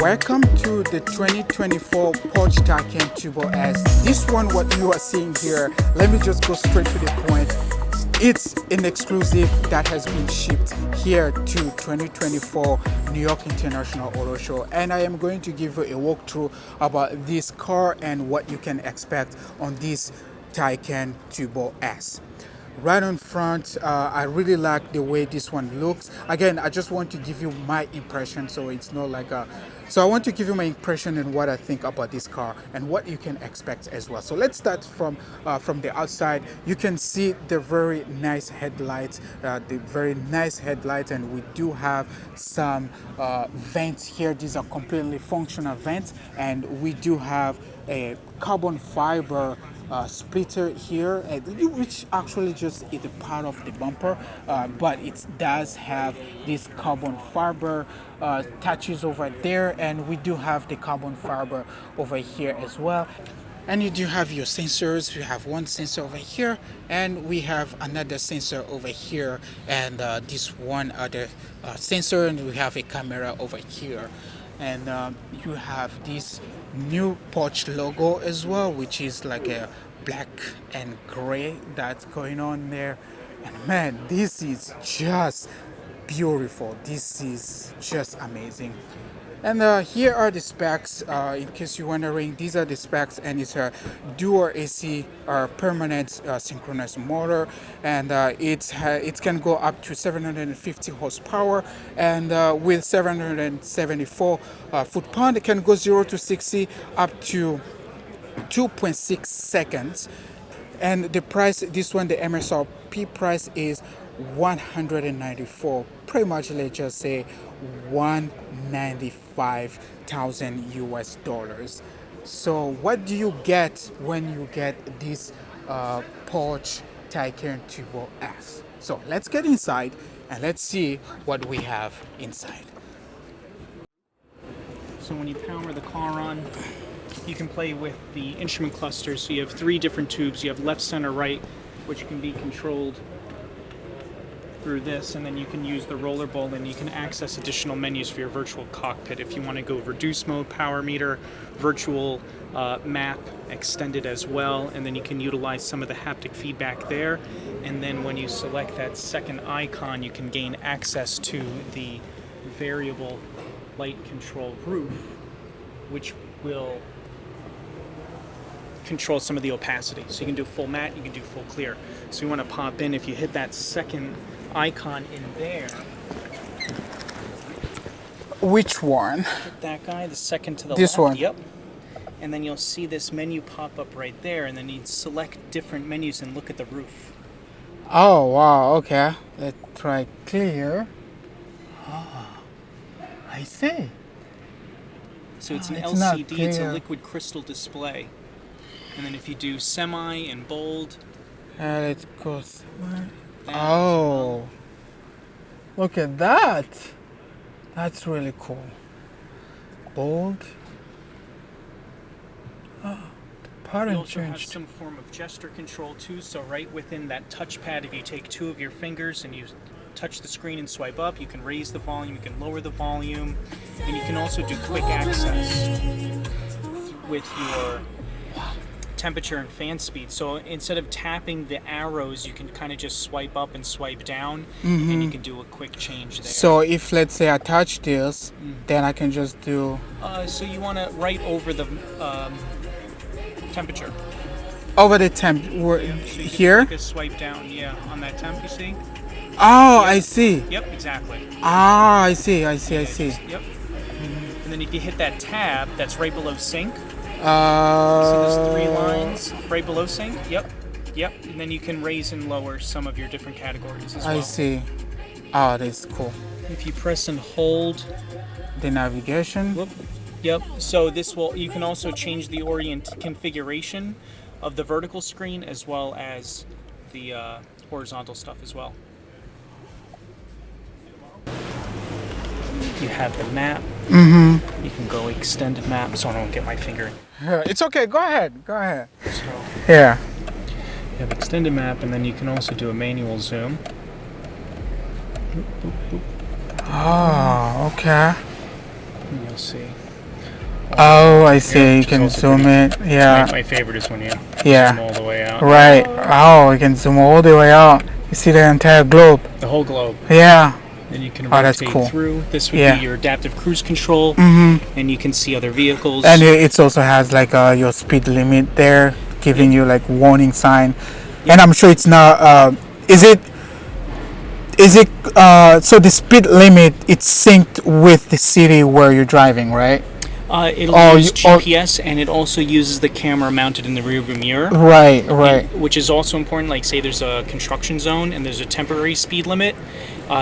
Welcome to the 2024 Porsche Tycan Turbo S. This one, what you are seeing here, let me just go straight to the point. It's an exclusive that has been shipped here to 2024 New York International Auto Show, and I am going to give you a walkthrough about this car and what you can expect on this Tycan Turbo S. Right on front, I really like the way this one looks. Again, I just want to give you my impression, so it's not like a... So I want to give you my impression and what I think about this car and what you can expect as well. So let's start from the outside. You can see the very nice headlights, and we do have some vents here. These are completely functional vents, and we do have a carbon fiber splitter here, which actually just is a part of the bumper, but it does have this carbon fiber touches over there, and we do have the carbon fiber over here as well. And you do have your sensors. We have one sensor over here, and we have another sensor over here, and this one other sensor, and we have a camera over here. And you have this new Porsche logo as well, which is like a black and gray that's going on there. And man, this is just beautiful. This is just amazing. And here are the specs. In case you're wondering, these are the specs, and it's a dual AC permanent synchronous motor, and it can go up to 750 horsepower, and with 774 foot-pound, it can go 0 to 60 up to 2.6 seconds. And the price, this one, the MSRP price is 194, pretty much, let's just say 195,000 US dollars. So what do you get when you get this Porsche Tycan Turbo S? So let's get inside and let's see what we have inside. So when you power the car on, you can play with the instrument clusters. So you have 3 different tubes. You have left, center, right, which can be controlled through this, and then you can use the roller bowl and you can access additional menus for your virtual cockpit. If you want to go reduce mode, power meter, virtual map, extended as well, and then you can utilize some of the haptic feedback there. And then when you select that second icon, you can gain access to the variable light control roof, which will control some of the opacity. So you can do full matte, you can do full clear. So you want to pop in, if you hit that second icon in there. Which one? Hit that guy, the second to the this left. One? Yep. And then you'll see this menu pop up right there, and then you'd select different menus and look at the roof. Oh wow, okay. Let's try clear. Ah, I see. So it's an it's LCD, it's a clear. liquid crystal display. And then if you do semi and bold. Let's go. Oh, look at that. That's really cool. Bold. Oh, the pattern You also have changed. some form of gesture control too. So right within that touchpad, if you take 2 of your fingers and you touch the screen and swipe up, you can raise the volume, you can lower the volume, and you can also do quick access with your temperature and fan speed. So instead of tapping the arrows, you can kind of just swipe up and swipe down, and you can do a quick change there. So if, let's say, I touch this, then I can just do... So you want to right over the temperature. Over the temp, So you here? can take a swipe down, on that temp, you see? Oh, I see. Yep, exactly. Ah, I see. Yep. And then if you hit that tab, that's right below sync. See those 3 lines right below sync? Yep. And then you can raise and lower some of your different categories as well. I see. Oh, that's cool. If you press and hold The navigation. Whoop. Yep. So you can also change the configuration of the vertical screen as well as the horizontal stuff as well. You have the map. You can go extended map, so I don't get my finger. It's okay. Go ahead. So Here. you have extended map, and then you can also do a manual zoom. Oh, okay. And you'll see. Oh, I Yeah, see. You which is can also zoom pretty. it. Yeah. My favorite is when you Yeah. zoom all the way out. Right. Oh, you can zoom all the way out. You see the entire globe. The whole globe. Yeah. Then you can Oh, that's rotate cool. through. This would Yeah. be your adaptive cruise control, and you can see other vehicles. And it also has like your speed limit there, giving you like warning sign. And I'm sure it's not. Is it? Is it? So the speed limit it's synced with the city where you're driving, right? It'll use GPS, and it also uses the camera mounted in the rearview mirror. Right. Right. Which is also important. Like, say there's a construction zone and there's a temporary speed limit,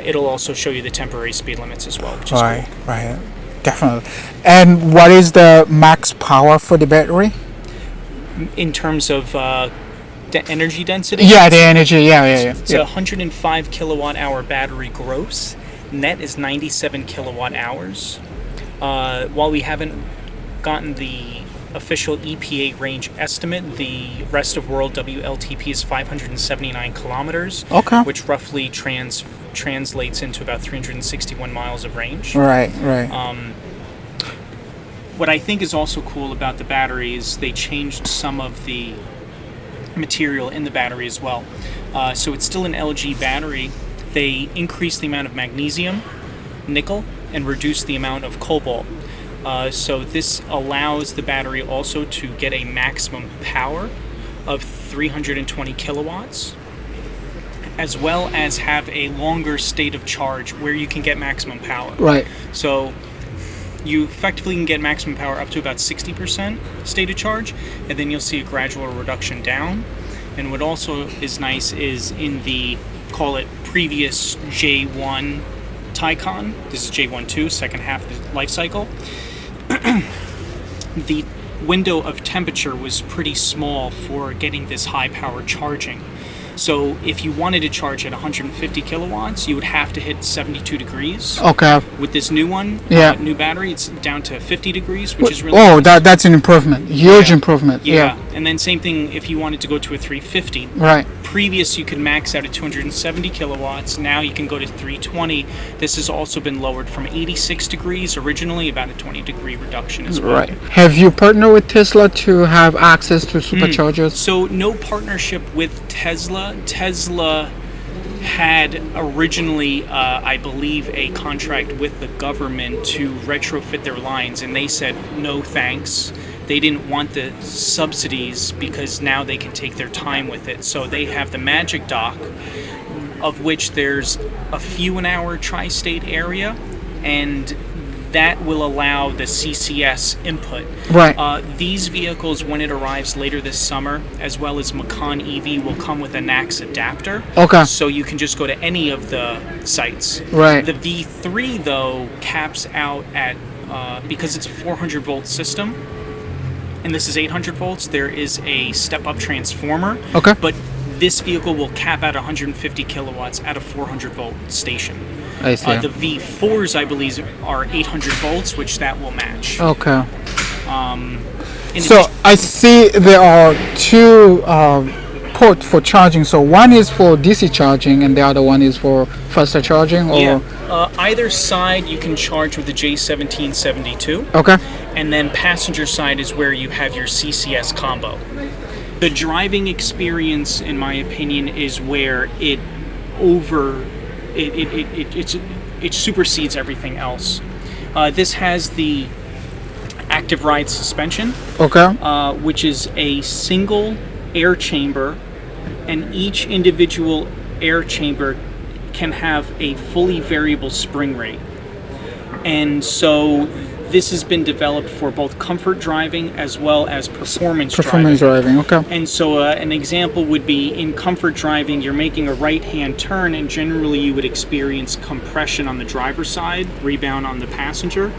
it'll also show you the temporary speed limits as well, which is Right. Right. Definitely. And what is the max power for the battery? cool. In terms of energy density, Yeah, the energy. Yeah. Yeah. Yeah. it's a 105 kilowatt hour battery gross. Net is 97 kilowatt hours. While we haven't gotten the official EPA range estimate, the rest of world WLTP is 579 kilometers, Okay. which roughly translates into about 361 miles of range. Right. Right. What I think is also cool about the battery is they changed some of the material in the battery as well. So it's still an LG battery. They increased the amount of magnesium, nickel, and reduced the amount of cobalt. So this allows the battery also to get a maximum power of 320 kilowatts, as well as have a longer state of charge where you can get maximum power. Right. So you effectively can get maximum power up to about 60% state of charge, and then you'll see a gradual reduction down. And what also is nice is in the, call it, previous J1 Tycan, this is J1-2, second half of the life cycle, the window of temperature was pretty small for getting this high power charging. So if you wanted to charge at 150 kilowatts, you would have to hit 72 degrees. Okay. With this new one, Yeah. new battery, it's down to 50 degrees, which is really Oh, nice. that's an improvement. Huge Yeah. improvement. Yeah. And then same thing if you wanted to go to a 350. Right. Previous, you could max out at 270 kilowatts. Now you can go to 320. This has also been lowered from 86 degrees originally, about a 20-degree reduction as well. Right. Have you partnered with Tesla to have access to superchargers? So no partnership with Tesla. Tesla had originally, I believe, a contract with the government to retrofit their lines, and they said no thanks. They didn't want the subsidies because now they can take their time with it. So they have the Magic Dock, of which there's a few an hour tri-state area, and that will allow the CCS input. Right. These vehicles, when it arrives later this summer, as well as Macan EV, will come with a NACS adapter. Okay. So you can just go to any of the sites. Right. The V3, though, caps out at, because it's a 400 volt system, and this is 800 volts, there is a step-up transformer. Okay. But this vehicle will cap out 150 kilowatts at a 400 volt station. I see. The V4s, I believe, are 800 volts, which that will match. Okay. In So addition- I see there are two ports for charging. So one is for DC charging, and the other one is for faster charging. Or yeah, either side you can charge with the J1772, okay. and then passenger side is where you have your CCS combo. The driving experience, in my opinion, is where it supersedes everything else. This has the active ride suspension, Okay. which is a single air chamber, and each individual air chamber can have a fully variable spring rate. And so this has been developed for both comfort driving as well as performance Performance driving. driving. Okay. And so an example would be in comfort driving, you're making a right-hand turn, and generally you would experience compression on the driver's side, rebound on the passenger.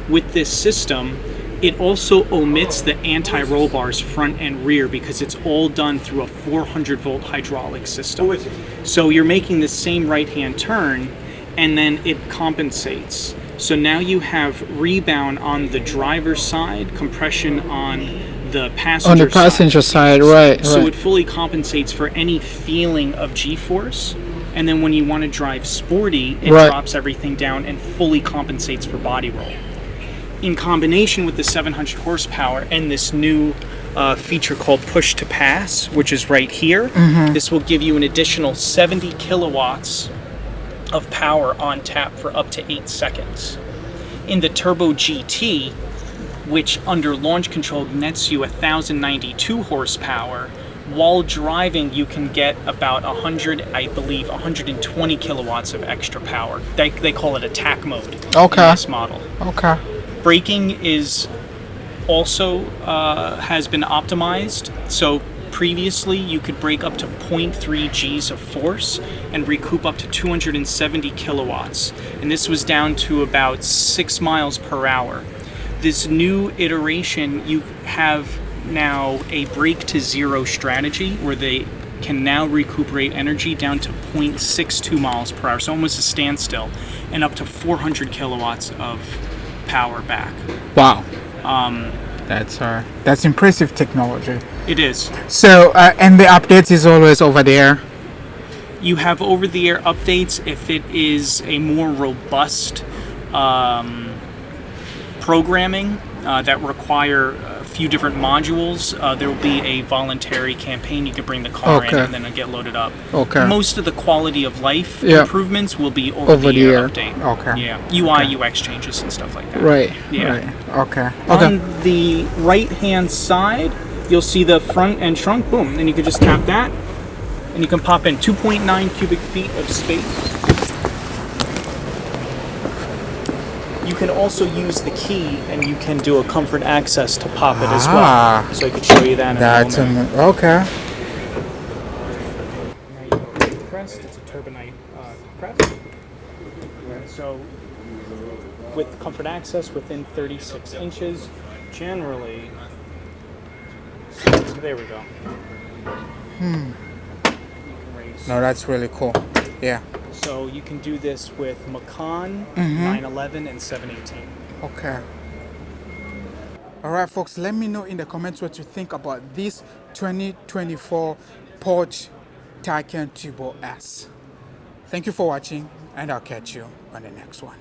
With this system, it also omits the anti-roll bars front and rear because it's all done through a 400 volt hydraulic system. So you're making the same right-hand turn, and then it compensates. So now you have rebound on the driver's side, compression on the passenger On the passenger side, right. So Right. it fully compensates for any feeling of G-force. And then when you want to drive sporty, it Right. drops everything down and fully compensates for body roll. in combination with the 700 horsepower and this new feature called push to pass, which is right here, this will give you an additional 70 kilowatts of power on tap for up to 8 seconds. In the Turbo GT, which under launch control nets you 1,092 horsepower, while driving you can get about 120 kilowatts of extra power. They call it attack mode in this model. Okay. Braking is also has been optimized. So previously you could brake up to 0.3 G's of force and recoup up to 270 kilowatts. And this was down to about 6 miles per hour. This new iteration, you have now a brake to zero strategy where they can now recuperate energy down to 0.62 miles per hour, so almost a standstill, and up to 400 kilowatts of power back. Wow. That's impressive technology. It is. So, and the updates is always over there. You have over-the-air updates if it is a more robust programming that require a few different modules. There will be a voluntary campaign. You can bring the car in and then it'll get loaded up. Okay. Most of the quality of life improvements will be over-the-air update. Okay. Yeah. UI, UX changes and stuff like that. Right. Yeah. Right. Okay. On the right-hand side, you'll see the front and trunk. Boom. And you can just tap that, and you can pop in 2.9 cubic feet of space. You can also use the key, and you can do a comfort access to pop it as well. So I could show you that in a moment. Okay. Now you go to the crest. It's a turbinite crest. And so with comfort access within 36 inches, generally. So there we go. No, that's really cool. Yeah. So you can do this with Macan, 911, and 718. Okay. All right, folks, let me know in the comments what you think about this 2024 Porsche Tycan Turbo S. Thank you for watching, and I'll catch you on the next one.